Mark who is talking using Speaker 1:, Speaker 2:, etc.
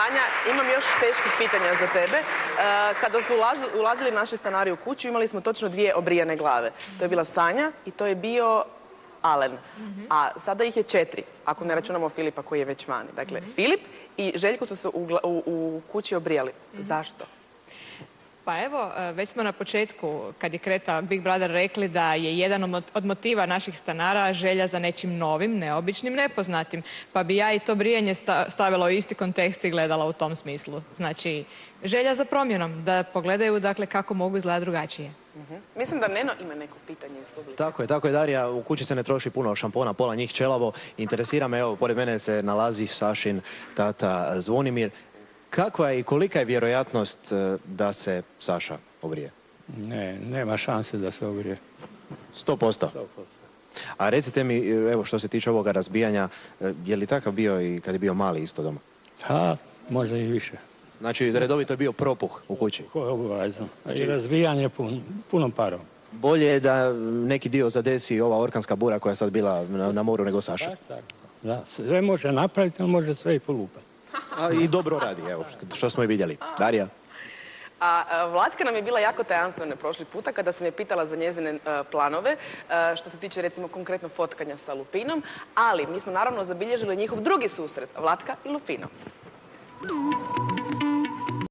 Speaker 1: Sanja, imam još teških pitanja za tebe. Kada su ulazili naši stanari u kuću, imali smo točno 2 obrijane glave. To je bila Sanja i to je bio Alen. A sada ih je 4, ako ne računamo Filipa koji je već vani. Dakle, Filip i Željko su se u kući obrijali. Zašto?
Speaker 2: Pa evo, već smo na početku, kad je kretao Big Brother, rekli da je jedan od motiva naših stanara želja za nečim novim, neobičnim, nepoznatim. Pa bi ja i to brijanje stavila u isti kontekst i gledala u tom smislu. Znači, želja za promjenom, da pogledaju dakle kako mogu izgledati drugačije.
Speaker 1: Mislim da Neno ima neko pitanje iz publike.
Speaker 3: Tako je, Darija. U kući se ne troši puno šampona, pola njih ćelavo. Interesira me, evo, pored mene se nalazi Sašin tata Zvonimir. Kakva je i kolika je vjerojatnost da se Saša obrije?
Speaker 4: Nema šanse da se obrije.
Speaker 3: 100%? 100%. A recite mi, evo, što se tiče ovoga razbijanja, je li takav bio i kad je bio mali isto doma?
Speaker 4: Možda i više.
Speaker 3: Znači, redovito je bio propuh u kući?
Speaker 4: Obavezno. I razbijanje puno parov.
Speaker 3: Bolje je da neki dio zadesi ova orkanska bura koja je sad bila na moru nego Saša?
Speaker 4: Tako. Da, sve može napraviti, ali može sve i polupati.
Speaker 3: I dobro radi, evo, što smo i vidjeli. Darija?
Speaker 1: A Vlatka nam je bila jako tajanstvena prošli puta kada sam je pitala za njezine planove, što se tiče recimo konkretno fotkanja sa Lupinom, ali mi smo naravno zabilježili njihov drugi susret, Vlatka i Lupino.